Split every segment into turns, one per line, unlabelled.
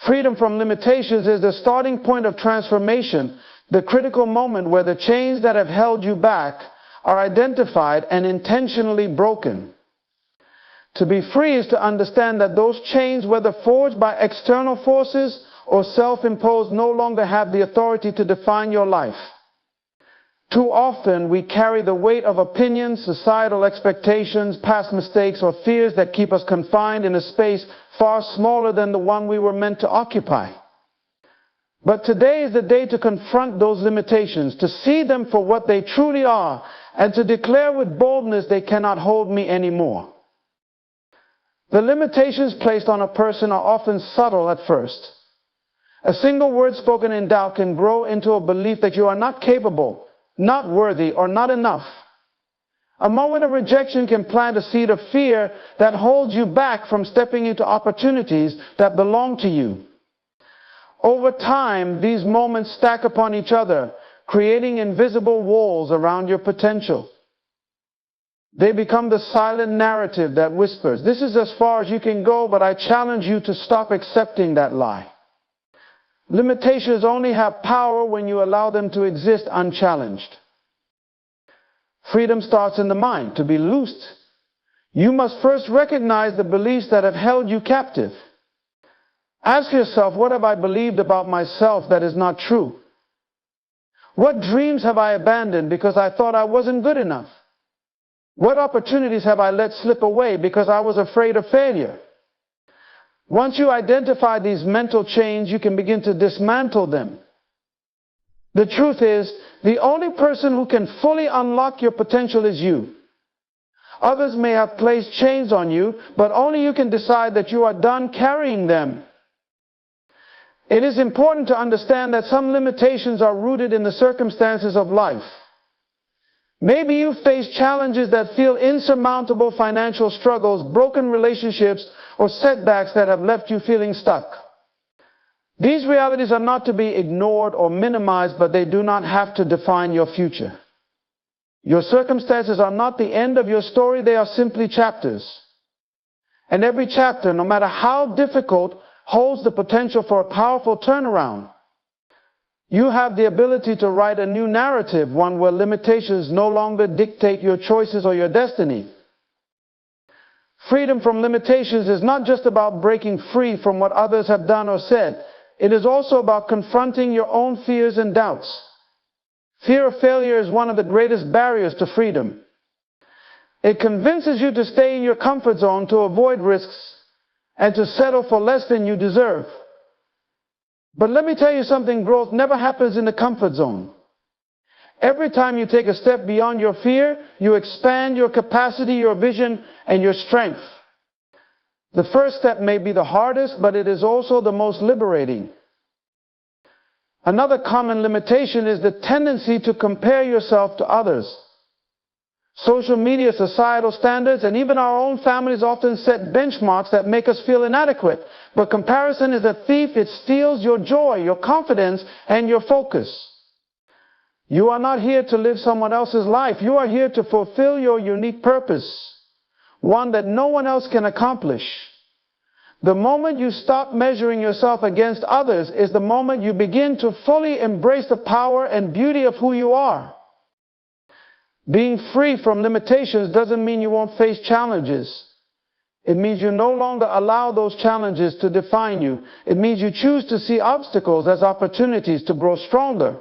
Freedom from limitations is the starting point of transformation, the critical moment where the chains that have held you back are identified and intentionally broken. To be free is to understand that those chains, whether forged by external forces or self-imposed, no longer have the authority to define your life. Too often we carry the weight of opinions, societal expectations, past mistakes, or fears that keep us confined in a space far smaller than the one we were meant to occupy. But today is the day to confront those limitations, to see them for what they truly are, and to declare with boldness, they cannot hold me anymore. The limitations placed on a person are often subtle at first. A single word spoken in doubt can grow into a belief that you are not capable, not worthy, or not enough. A moment of rejection can plant a seed of fear that holds you back from stepping into opportunities that belong to you. Over time, these moments stack upon each other, creating invisible walls around your potential. They become the silent narrative that whispers, "This is as far as you can go," but I challenge you to stop accepting that lie. Limitations only have power when you allow them to exist unchallenged. Freedom starts in the mind. To be loosed, you must first recognize the beliefs that have held you captive. Ask yourself, what have I believed about myself that is not true? What dreams have I abandoned because I thought I wasn't good enough? What opportunities have I let slip away because I was afraid of failure? Once you identify these mental chains, you can begin to dismantle them. The truth is, the only person who can fully unlock your potential is you. Others may have placed chains on you, but only you can decide that you are done carrying them. It is important to understand that some limitations are rooted in the circumstances of life. Maybe you face challenges that feel insurmountable, financial struggles, broken relationships, or setbacks that have left you feeling stuck. These realities are not to be ignored or minimized, but they do not have to define your future. Your circumstances are not the end of your story, they are simply chapters. And every chapter, no matter how difficult, holds the potential for a powerful turnaround. You have the ability to write a new narrative, one where limitations no longer dictate your choices or your destiny. Freedom from limitations is not just about breaking free from what others have done or said. It is also about confronting your own fears and doubts. Fear of failure is one of the greatest barriers to freedom. It convinces you to stay in your comfort zone to avoid risks and to settle for less than you deserve. But let me tell you something, growth never happens in the comfort zone. Every time you take a step beyond your fear, you expand your capacity, your vision, and your strength. The first step may be the hardest, but it is also the most liberating. Another common limitation is the tendency to compare yourself to others. Social media, societal standards, and even our own families often set benchmarks that make us feel inadequate. But comparison is a thief. It steals your joy, your confidence, and your focus. You are not here to live someone else's life. You are here to fulfill your unique purpose, one that no one else can accomplish. The moment you stop measuring yourself against others is the moment you begin to fully embrace the power and beauty of who you are. Being free from limitations doesn't mean you won't face challenges. It means you no longer allow those challenges to define you. It means you choose to see obstacles as opportunities to grow stronger.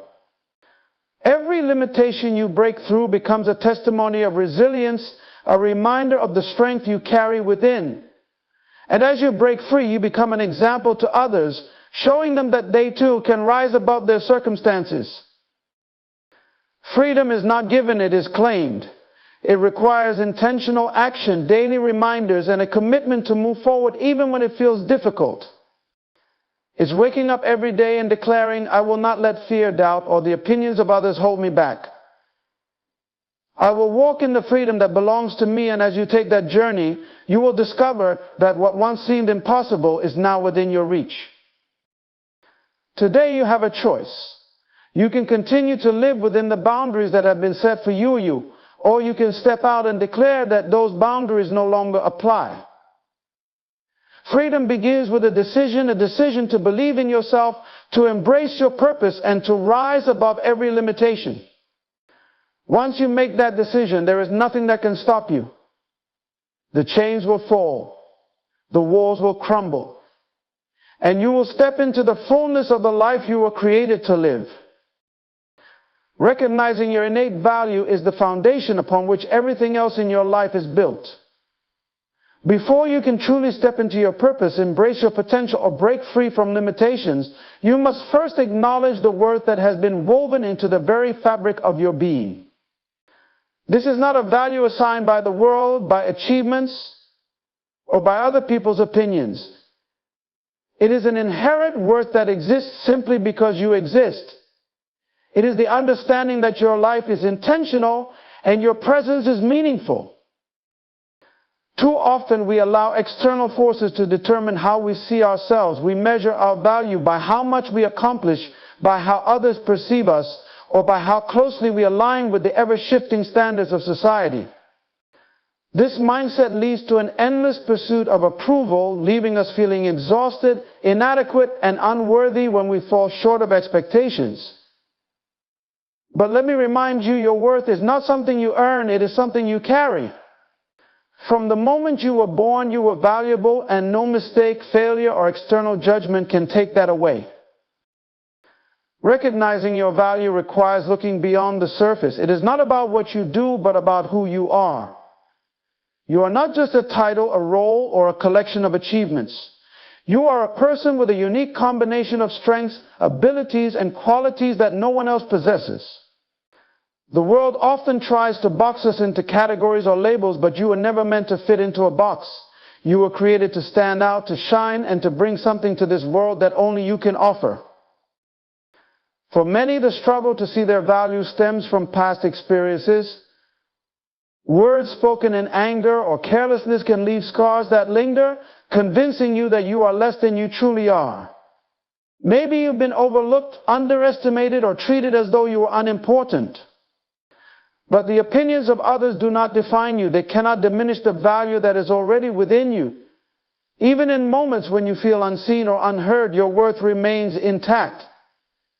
Every limitation you break through becomes a testimony of resilience, a reminder of the strength you carry within. And as you break free, you become an example to others, showing them that they too can rise above their circumstances. Freedom is not given, it is claimed. It requires intentional action, daily reminders, and a commitment to move forward even when it feels difficult. It's waking up every day and declaring, "I will not let fear, doubt, or the opinions of others hold me back. I will walk in the freedom that belongs to me," and as you take that journey, you will discover that what once seemed impossible is now within your reach. Today you have a choice. You can continue to live within the boundaries that have been set for you, or you can step out and declare that those boundaries no longer apply. Freedom begins with a decision to believe in yourself, to embrace your purpose, and to rise above every limitation. Once you make that decision, there is nothing that can stop you. The chains will fall, the walls will crumble, and you will step into the fullness of the life you were created to live. Recognizing your innate value is the foundation upon which everything else in your life is built. Before you can truly step into your purpose, embrace your potential, or break free from limitations, you must first acknowledge the worth that has been woven into the very fabric of your being. This is not a value assigned by the world, by achievements, or by other people's opinions. It is an inherent worth that exists simply because you exist. It is the understanding that your life is intentional and your presence is meaningful. Too often we allow external forces to determine how we see ourselves. We measure our value by how much we accomplish, by how others perceive us, or by how closely we align with the ever-shifting standards of society. This mindset leads to an endless pursuit of approval, leaving us feeling exhausted, inadequate, and unworthy when we fall short of expectations. But let me remind you, your worth is not something you earn, it is something you carry. From the moment you were born, you were valuable, and no mistake, failure, or external judgment can take that away. Recognizing your value requires looking beyond the surface. It is not about what you do, but about who you are. You are not just a title, a role, or a collection of achievements. You are a person with a unique combination of strengths, abilities, and qualities that no one else possesses. The world often tries to box us into categories or labels, but you were never meant to fit into a box. You were created to stand out, to shine, and to bring something to this world that only you can offer. For many, the struggle to see their value stems from past experiences. Words spoken in anger or carelessness can leave scars that linger, convincing you that you are less than you truly are. Maybe you've been overlooked, underestimated, or treated as though you were unimportant. But the opinions of others do not define you. They cannot diminish the value that is already within you. Even in moments when you feel unseen or unheard, your worth remains intact.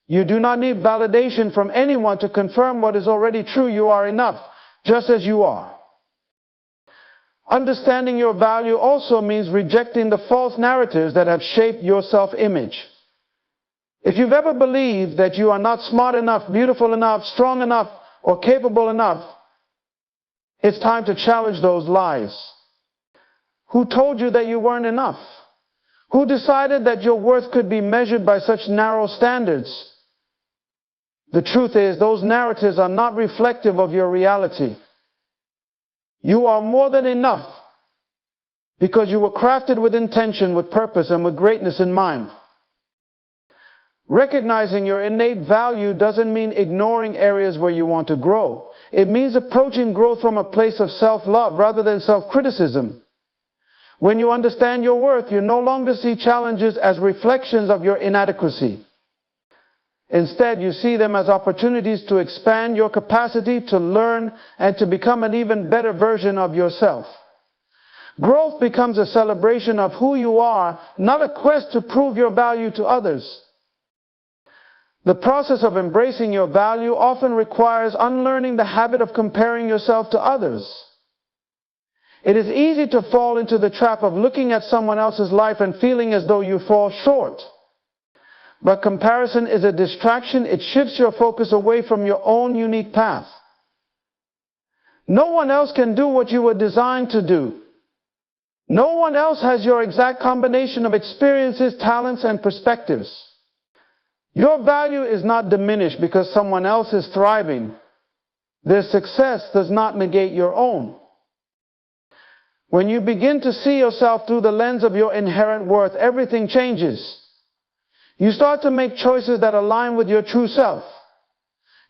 You do not need validation from anyone to confirm what is already true. You are enough, just as you are. Understanding your value also means rejecting the false narratives that have shaped your self-image. If you've ever believed that you are not smart enough, beautiful enough, strong enough, or capable enough, it's time to challenge those lies. Who told you that you weren't enough? Who decided that your worth could be measured by such narrow standards? The truth is, those narratives are not reflective of your reality. You are more than enough because you were crafted with intention, with purpose, and with greatness in mind. Recognizing your innate value doesn't mean ignoring areas where you want to grow. It means approaching growth from a place of self-love rather than self-criticism. When you understand your worth, you no longer see challenges as reflections of your inadequacy. Instead, you see them as opportunities to expand your capacity, to learn, and to become an even better version of yourself. Growth becomes a celebration of who you are, not a quest to prove your value to others. The process of embracing your value often requires unlearning the habit of comparing yourself to others. It is easy to fall into the trap of looking at someone else's life and feeling as though you fall short. But comparison is a distraction. It shifts your focus away from your own unique path. No one else can do what you were designed to do. No one else has your exact combination of experiences, talents, and perspectives. Your value is not diminished because someone else is thriving. Their success does not negate your own. When you begin to see yourself through the lens of your inherent worth, everything changes. You start to make choices that align with your true self.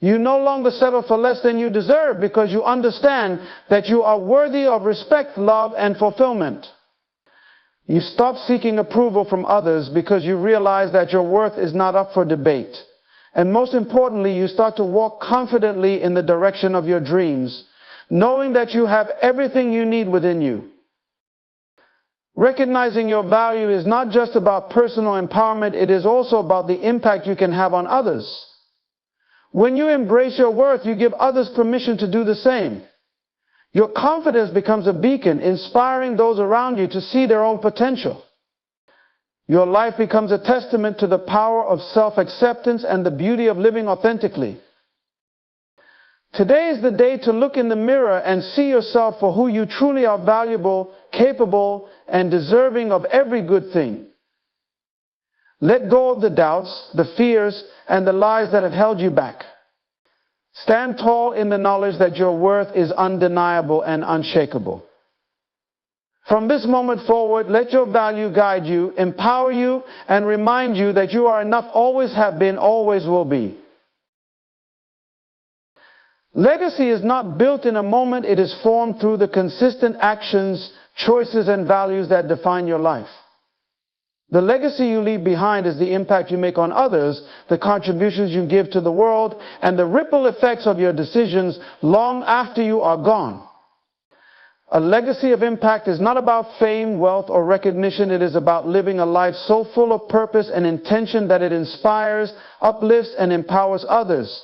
You no longer settle for less than you deserve because you understand that you are worthy of respect, love, and fulfillment. You stop seeking approval from others because you realize that your worth is not up for debate. And most importantly, you start to walk confidently in the direction of your dreams, knowing that you have everything you need within you. Recognizing your value is not just about personal empowerment, it is also about the impact you can have on others. When you embrace your worth, you give others permission to do the same. Your confidence becomes a beacon, inspiring those around you to see their own potential. Your life becomes a testament to the power of self-acceptance and the beauty of living authentically. Today is the day to look in the mirror and see yourself for who you truly are: valuable, capable, and deserving of every good thing. Let go of the doubts, the fears, and the lies that have held you back. Stand tall in the knowledge that your worth is undeniable and unshakable. From this moment forward, let your value guide you, empower you, and remind you that you are enough, always have been, always will be. Legacy is not built in a moment, it is formed through the consistent actions, choices, and values that define your life. The legacy you leave behind is the impact you make on others, the contributions you give to the world, and the ripple effects of your decisions long after you are gone. A legacy of impact is not about fame, wealth, or recognition. It is about living a life so full of purpose and intention that it inspires, uplifts, and empowers others.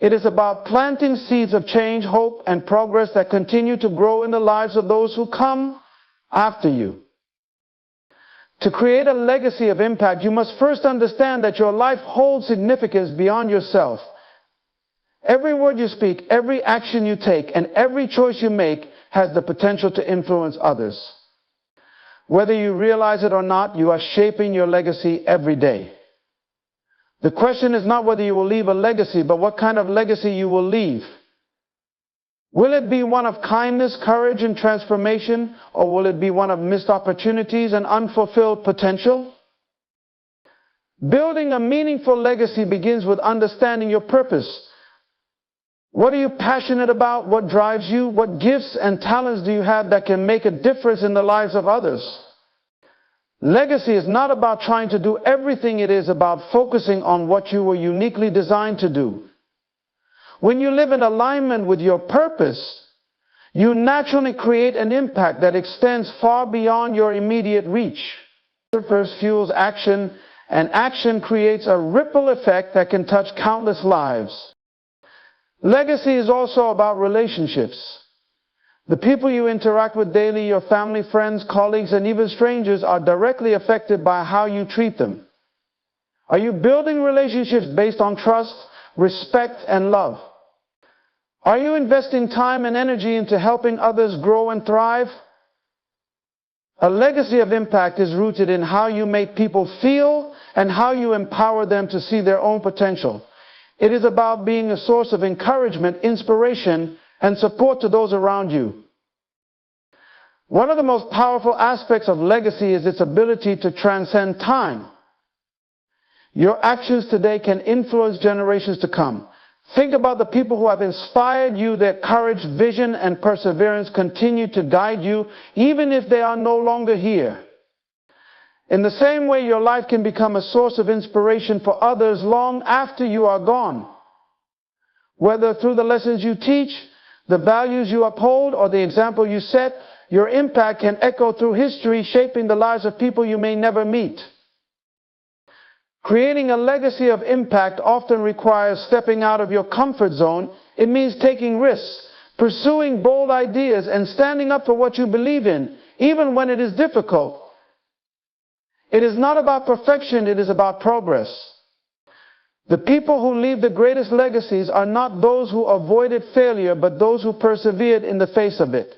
It is about planting seeds of change, hope, and progress that continue to grow in the lives of those who come after you. To create a legacy of impact, you must first understand that your life holds significance beyond yourself. Every word you speak, every action you take, and every choice you make has the potential to influence others. Whether you realize it or not, you are shaping your legacy every day. The question is not whether you will leave a legacy, but what kind of legacy you will leave. Will it be one of kindness, courage, and transformation, or will it be one of missed opportunities and unfulfilled potential? Building a meaningful legacy begins with understanding your purpose. What are you passionate about? What drives you? What gifts and talents do you have that can make a difference in the lives of others? Legacy is not about trying to do everything. It is about focusing on what you were uniquely designed to do. When you live in alignment with your purpose, you naturally create an impact that extends far beyond your immediate reach. Purpose fuels action, and action creates a ripple effect that can touch countless lives. Legacy is also about relationships. The people you interact with daily, your family, friends, colleagues, and even strangers, are directly affected by how you treat them. Are you building relationships based on trust, respect, and love? Are you investing time and energy into helping others grow and thrive? A legacy of impact is rooted in how you make people feel and how you empower them to see their own potential. It is about being a source of encouragement, inspiration, and support to those around you. One of the most powerful aspects of legacy is its ability to transcend time. Your actions today can influence generations to come. Think about the people who have inspired you. Their courage, vision, and perseverance continue to guide you, even if they are no longer here. In the same way, your life can become a source of inspiration for others long after you are gone. Whether through the lessons you teach, the values you uphold, or the example you set, your impact can echo through history, shaping the lives of people you may never meet. Creating a legacy of impact often requires stepping out of your comfort zone. It means taking risks, pursuing bold ideas, and standing up for what you believe in, even when it is difficult. It is not about perfection, it is about progress. The people who leave the greatest legacies are not those who avoided failure, but those who persevered in the face of it.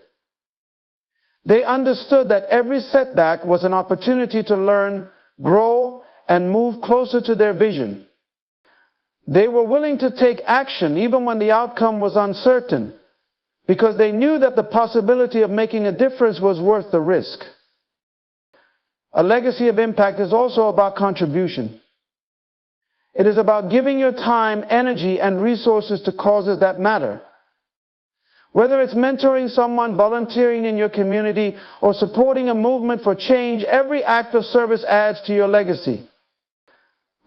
They understood that every setback was an opportunity to learn, grow, and move closer to their vision. They were willing to take action even when the outcome was uncertain, because they knew that the possibility of making a difference was worth the risk. A legacy of impact is also about contribution. It is about giving your time, energy, and resources to causes that matter. Whether it's mentoring someone, volunteering in your community, or supporting a movement for change, every act of service adds to your legacy.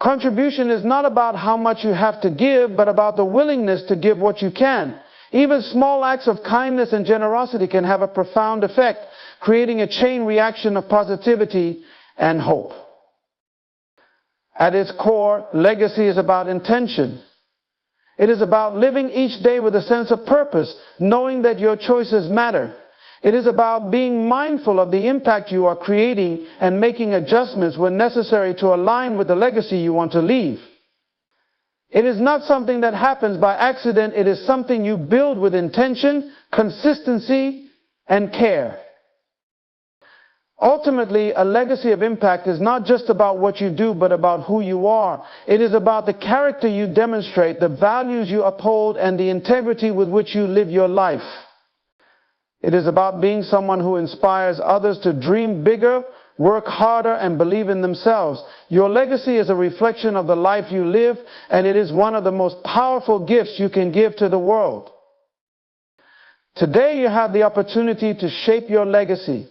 Contribution is not about how much you have to give, but about the willingness to give what you can. Even small acts of kindness and generosity can have a profound effect, creating a chain reaction of positivity and hope. At its core, legacy is about intention. It is about living each day with a sense of purpose, knowing that your choices matter. It is about being mindful of the impact you are creating and making adjustments when necessary to align with the legacy you want to leave. It is not something that happens by accident. It is something you build with intention, consistency, and care. Ultimately, a legacy of impact is not just about what you do, but about who you are. It is about the character you demonstrate, the values you uphold, and the integrity with which you live your life. It is about being someone who inspires others to dream bigger, work harder, and believe in themselves. Your legacy is a reflection of the life you live, and it is one of the most powerful gifts you can give to the world. Today, you have the opportunity to shape your legacy.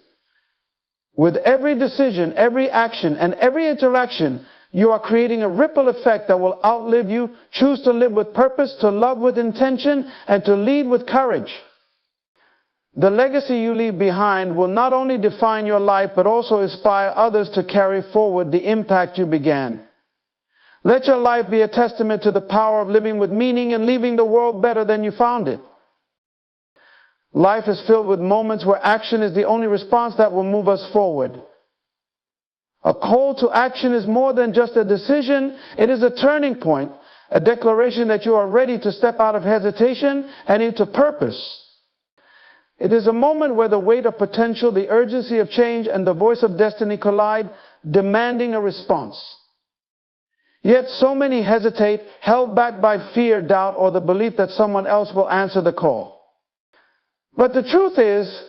With every decision, every action, and every interaction, you are creating a ripple effect that will outlive you. Choose to live with purpose, to love with intention, and to lead with courage. The legacy you leave behind will not only define your life, but also inspire others to carry forward the impact you began. Let your life be a testament to the power of living with meaning and leaving the world better than you found it. Life is filled with moments where action is the only response that will move us forward. A call to action is more than just a decision. It is a turning point, a declaration that you are ready to step out of hesitation and into purpose. It is a moment where the weight of potential, the urgency of change, and the voice of destiny collide, demanding a response. Yet so many hesitate, held back by fear, doubt, or the belief that someone else will answer the call. But the truth is,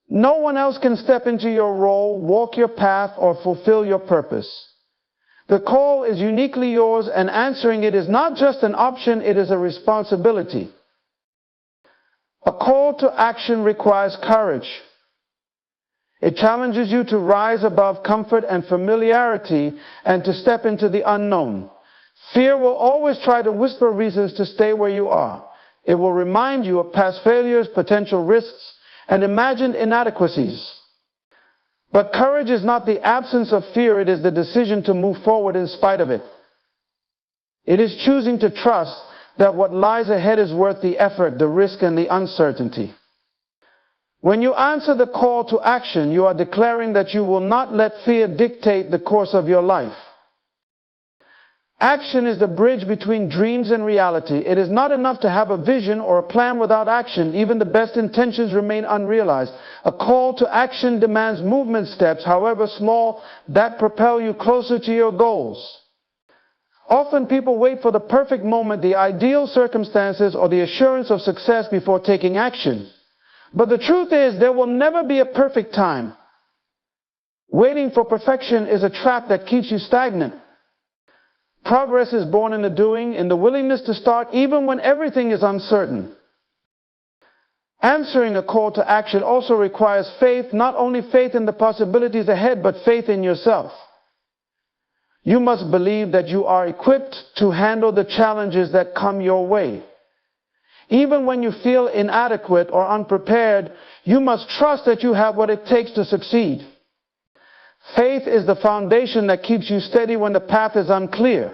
no one else can step into your role, walk your path, or fulfill your purpose. The call is uniquely yours, and answering it is not just an option, it is a responsibility. A call to action requires courage. It challenges you to rise above comfort and familiarity and to step into the unknown. Fear will always try to whisper reasons to stay where you are. It will remind you of past failures, potential risks, and imagined inadequacies. But courage is not the absence of fear, it is the decision to move forward in spite of it. It is choosing to trust that what lies ahead is worth the effort, the risk, and the uncertainty. When you answer the call to action, you are declaring that you will not let fear dictate the course of your life. Action is the bridge between dreams and reality. It is not enough to have a vision or a plan without action. Even the best intentions remain unrealized. A call to action demands movement steps, however small, that propel you closer to your goals. Often people wait for the perfect moment, the ideal circumstances, or the assurance of success before taking action. But the truth is, there will never be a perfect time. Waiting for perfection is a trap that keeps you stagnant. Progress is born in the doing, in the willingness to start even when everything is uncertain. Answering a call to action also requires faith, not only faith in the possibilities ahead, but faith in yourself. You must believe that you are equipped to handle the challenges that come your way. Even when you feel inadequate or unprepared, you must trust that you have what it takes to succeed. Faith is the foundation that keeps you steady when the path is unclear.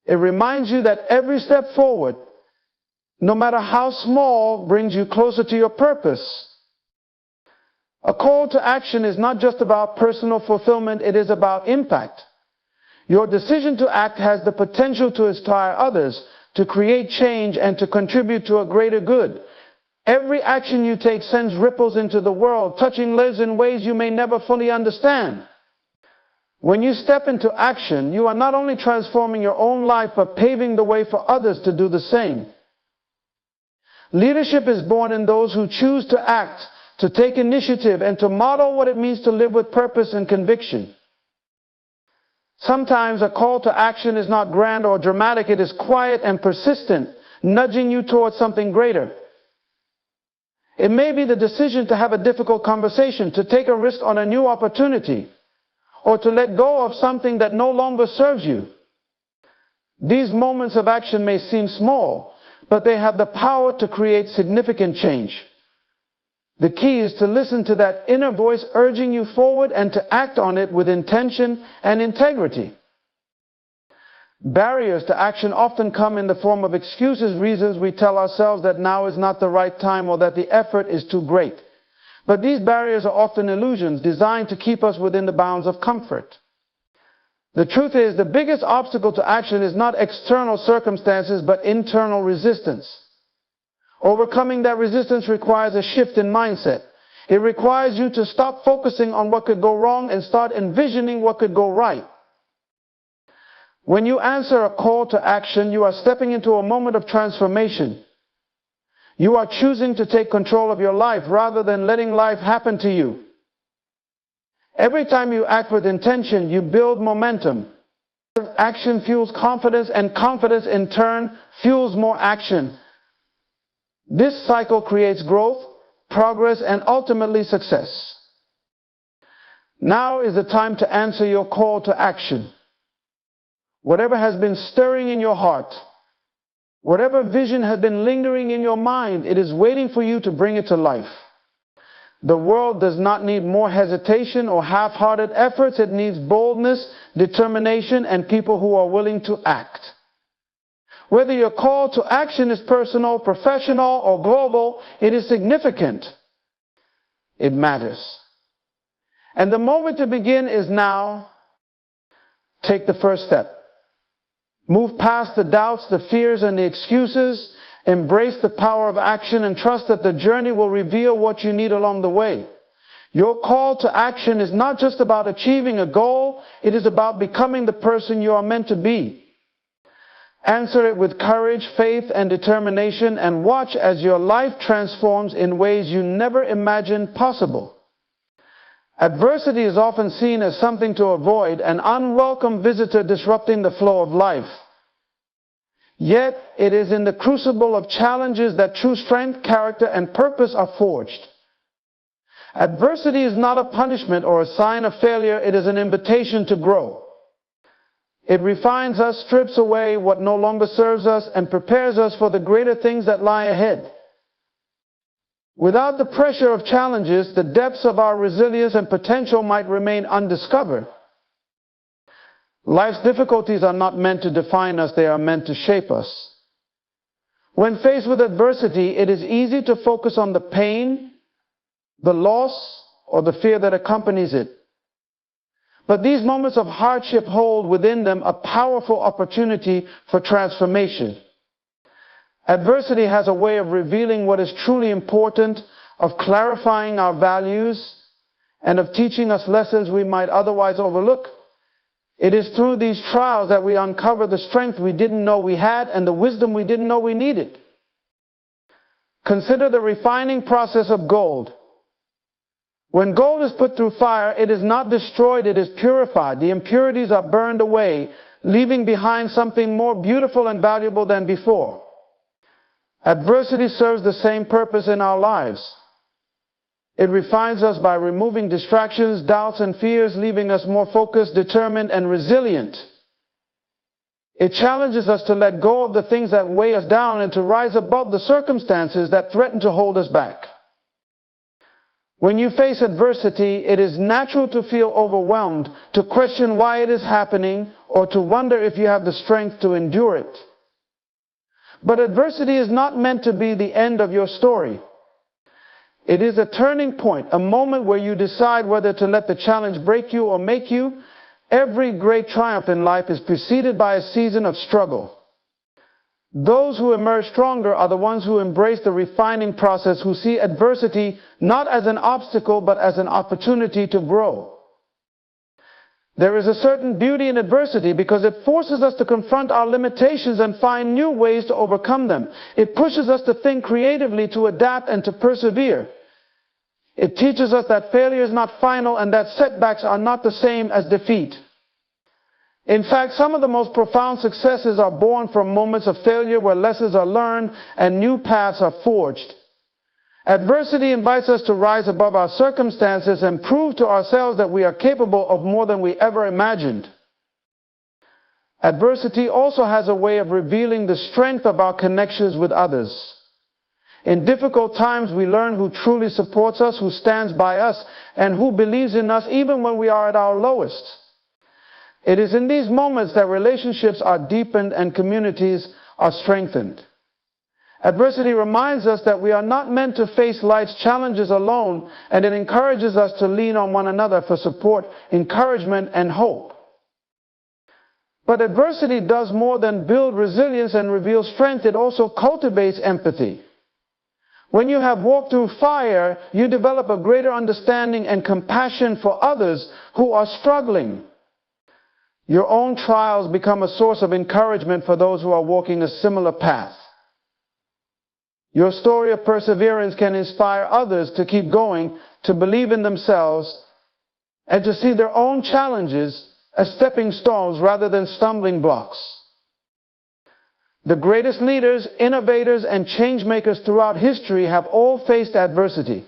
It reminds you that every step forward, no matter how small, brings you closer to your purpose. A call to action is not just about personal fulfillment, it is about impact. Your decision to act has the potential to inspire others, to create change, and to contribute to a greater good. Every action you take sends ripples into the world, touching lives in ways you may never fully understand. When you step into action, you are not only transforming your own life, but paving the way for others to do the same. Leadership is born in those who choose to act, to take initiative, and to model what it means to live with purpose and conviction. Sometimes a call to action is not grand or dramatic, it is quiet and persistent, nudging you towards something greater. It may be the decision to have a difficult conversation, to take a risk on a new opportunity, or to let go of something that no longer serves you. These moments of action may seem small, but they have the power to create significant change. The key is to listen to that inner voice urging you forward and to act on it with intention and integrity. Barriers to action often come in the form of excuses, reasons we tell ourselves that now is not the right time or that the effort is too great. But these barriers are often illusions designed to keep us within the bounds of comfort. The truth is, the biggest obstacle to action is not external circumstances, but internal resistance. Overcoming that resistance requires a shift in mindset. It requires you to stop focusing on what could go wrong and start envisioning what could go right. When you answer a call to action, you are stepping into a moment of transformation. You are choosing to take control of your life rather than letting life happen to you. Every time you act with intention, you build momentum. Action fuels confidence, and confidence in turn fuels more action. This cycle creates growth, progress, and ultimately success. Now is the time to answer your call to action. Whatever has been stirring in your heart, whatever vision has been lingering in your mind, it is waiting for you to bring it to life. The world does not need more hesitation or half-hearted efforts. It needs boldness, determination, and people who are willing to act. Whether your call to action is personal, professional, or global, it is significant. It matters. And the moment to begin is now. Take the first step. Move past the doubts, the fears, and the excuses. Embrace the power of action and trust that the journey will reveal what you need along the way. Your call to action is not just about achieving a goal, it is about becoming the person you are meant to be. Answer it with courage, faith, and determination, and watch as your life transforms in ways you never imagined possible. Adversity is often seen as something to avoid, an unwelcome visitor disrupting the flow of life. Yet, it is in the crucible of challenges that true strength, character, and purpose are forged. Adversity is not a punishment or a sign of failure, it is an invitation to grow. It refines us, strips away what no longer serves us, and prepares us for the greater things that lie ahead. Without the pressure of challenges, the depths of our resilience and potential might remain undiscovered. Life's difficulties are not meant to define us, they are meant to shape us. When faced with adversity, it is easy to focus on the pain, the loss, or the fear that accompanies it. But these moments of hardship hold within them a powerful opportunity for transformation. Adversity has a way of revealing what is truly important, of clarifying our values, and of teaching us lessons we might otherwise overlook. It is through these trials that we uncover the strength we didn't know we had and the wisdom we didn't know we needed. Consider the refining process of gold. When gold is put through fire, it is not destroyed, it is purified. The impurities are burned away, leaving behind something more beautiful and valuable than before. Adversity serves the same purpose in our lives. It refines us by removing distractions, doubts, and fears, leaving us more focused, determined, and resilient. It challenges us to let go of the things that weigh us down and to rise above the circumstances that threaten to hold us back. When you face adversity, it is natural to feel overwhelmed, to question why it is happening, or to wonder if you have the strength to endure it. But adversity is not meant to be the end of your story. It is a turning point, a moment where you decide whether to let the challenge break you or make you. Every great triumph in life is preceded by a season of struggle. Those who emerge stronger are the ones who embrace the refining process, who see adversity not as an obstacle but as an opportunity to grow. There is a certain beauty in adversity because it forces us to confront our limitations and find new ways to overcome them. It pushes us to think creatively, to adapt, and to persevere. It teaches us that failure is not final and that setbacks are not the same as defeat. In fact, some of the most profound successes are born from moments of failure where lessons are learned and new paths are forged. Adversity invites us to rise above our circumstances and prove to ourselves that we are capable of more than we ever imagined. Adversity also has a way of revealing the strength of our connections with others. In difficult times, we learn who truly supports us, who stands by us, and who believes in us even when we are at our lowest. It is in these moments that relationships are deepened and communities are strengthened. Adversity reminds us that we are not meant to face life's challenges alone, and it encourages us to lean on one another for support, encouragement, and hope. But adversity does more than build resilience and reveal strength. It also cultivates empathy. When you have walked through fire, you develop a greater understanding and compassion for others who are struggling. Your own trials become a source of encouragement for those who are walking a similar path. Your story of perseverance can inspire others to keep going, to believe in themselves, and to see their own challenges as stepping stones rather than stumbling blocks. The greatest leaders, innovators, and change makers throughout history have all faced adversity.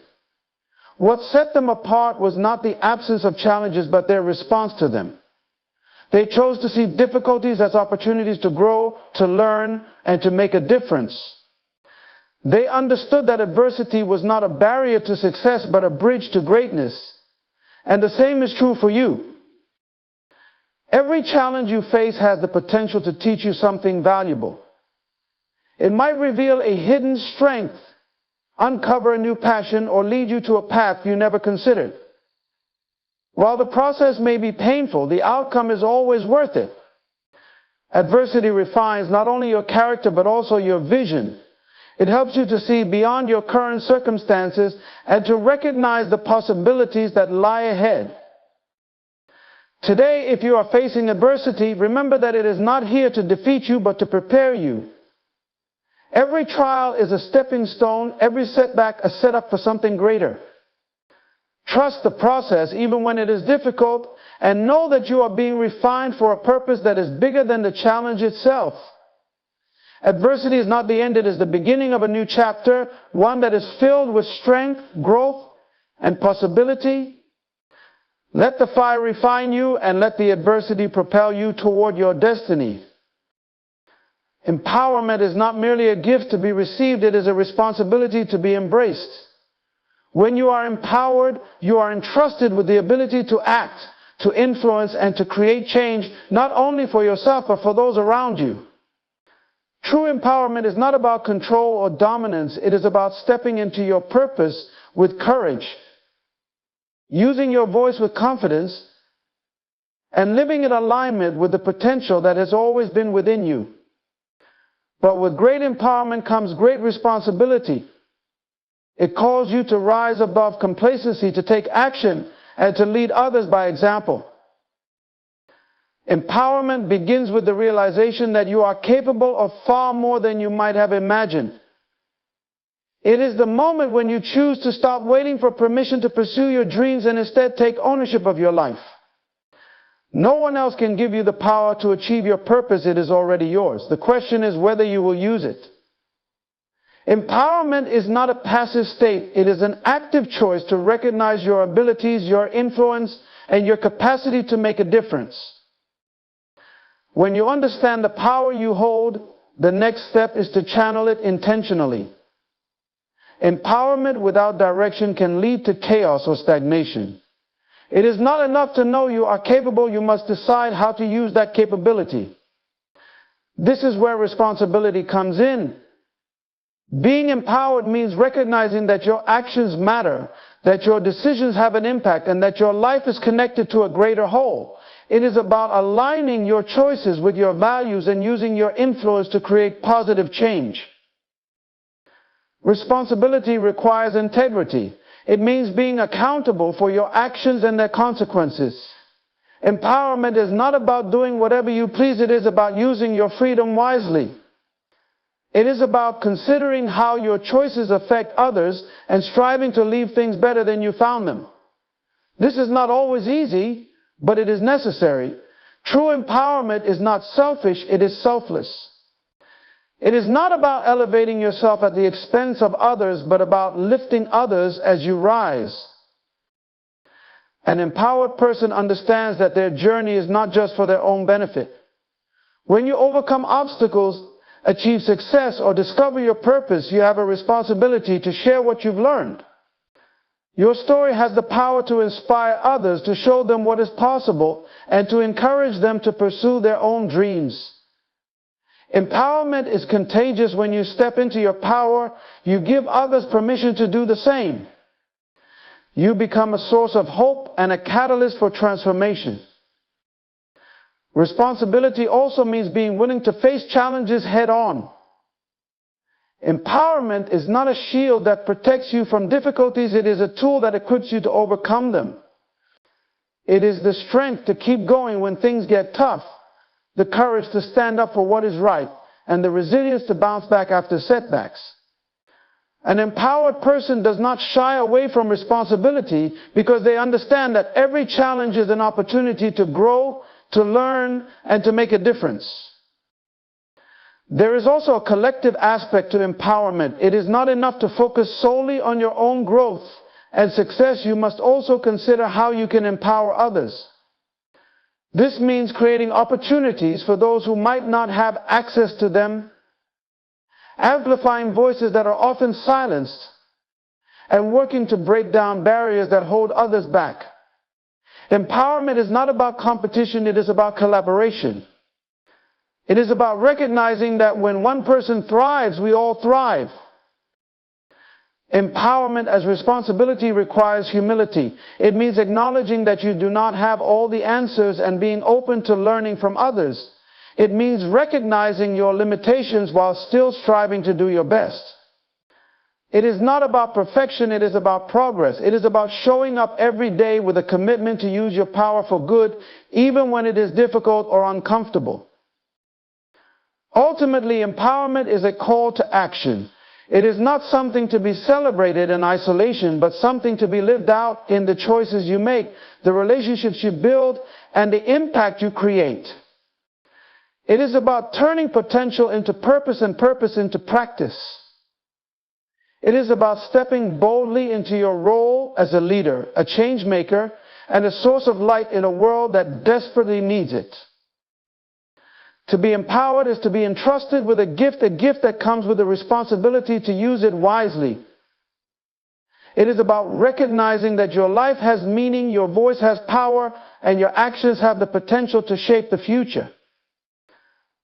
What set them apart was not the absence of challenges, but their response to them. They chose to see difficulties as opportunities to grow, to learn, and to make a difference. They understood that adversity was not a barrier to success, but a bridge to greatness. And the same is true for you. Every challenge you face has the potential to teach you something valuable. It might reveal a hidden strength, uncover a new passion, or lead you to a path you never considered. While the process may be painful, the outcome is always worth it. Adversity refines not only your character, but also your vision. It helps you to see beyond your current circumstances and to recognize the possibilities that lie ahead. Today, if you are facing adversity, remember that it is not here to defeat you, but to prepare you. Every trial is a stepping stone, every setback a setup for something greater. Trust the process even when it is difficult, and know that you are being refined for a purpose that is bigger than the challenge itself. Adversity is not the end, it is the beginning of a new chapter, one that is filled with strength, growth, and possibility. Let the fire refine you, and let the adversity propel you toward your destiny. Empowerment is not merely a gift to be received, it is a responsibility to be embraced. When you are empowered, you are entrusted with the ability to act, to influence, and to create change, not only for yourself, but for those around you. True empowerment is not about control or dominance. It is about stepping into your purpose with courage, using your voice with confidence, and living in alignment with the potential that has always been within you. But with great empowerment comes great responsibility. It calls you to rise above complacency, to take action, and to lead others by example. Empowerment begins with the realization that you are capable of far more than you might have imagined. It is the moment when you choose to stop waiting for permission to pursue your dreams and instead take ownership of your life. No one else can give you the power to achieve your purpose. It is already yours. The question is whether you will use it. Empowerment is not a passive state. It is an active choice to recognize your abilities, your influence, and your capacity to make a difference. When you understand the power you hold, the next step is to channel it intentionally. Empowerment without direction can lead to chaos or stagnation. It is not enough to know you are capable. You must decide how to use that capability. This is where responsibility comes in. Being empowered means recognizing that your actions matter, that your decisions have an impact, and that your life is connected to a greater whole. It is about aligning your choices with your values and using your influence to create positive change. Responsibility requires integrity. It means being accountable for your actions and their consequences. Empowerment is not about doing whatever you please. It is about using your freedom wisely. It is about considering how your choices affect others and striving to leave things better than you found them. This is not always easy, but it is necessary. True empowerment is not selfish, it is selfless. It is not about elevating yourself at the expense of others, but about lifting others as you rise. An empowered person understands that their journey is not just for their own benefit. When you overcome obstacles, achieve success, or discover your purpose, you have a responsibility to share what you've learned. Your story has the power to inspire others, to show them what is possible, and to encourage them to pursue their own dreams. Empowerment is contagious. When you step into your power, you give others permission to do the same. You become a source of hope and a catalyst for transformation. Responsibility also means being willing to face challenges head on. Empowerment is not a shield that protects you from difficulties. It is a tool that equips you to overcome them. It is the strength to keep going when things get tough, the courage to stand up for what is right, and the resilience to bounce back after setbacks. An empowered person does not shy away from responsibility because they understand that every challenge is an opportunity to grow, to learn, and to make a difference. There is also a collective aspect to empowerment. It is not enough to focus solely on your own growth and success. You must also consider how you can empower others. This means creating opportunities for those who might not have access to them, amplifying voices that are often silenced, and working to break down barriers that hold others back. Empowerment is not about competition, it is about collaboration. It is about recognizing that when one person thrives, we all thrive. Empowerment as responsibility requires humility. It means acknowledging that you do not have all the answers and being open to learning from others. It means recognizing your limitations while still striving to do your best. It is not about perfection, it is about progress. It is about showing up every day with a commitment to use your power for good, even when it is difficult or uncomfortable. Ultimately, empowerment is a call to action. It is not something to be celebrated in isolation, but something to be lived out in the choices you make, the relationships you build, and the impact you create. It is about turning potential into purpose and purpose into practice. It is about stepping boldly into your role as a leader, a change maker, and a source of light in a world that desperately needs it. To be empowered is to be entrusted with a gift that comes with the responsibility to use it wisely. It is about recognizing that your life has meaning, your voice has power, and your actions have the potential to shape the future.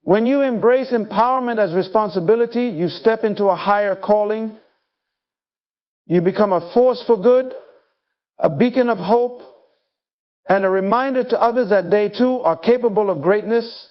When you embrace empowerment as responsibility, you step into a higher calling. You become a force for good, a beacon of hope, and a reminder to others that they too are capable of greatness.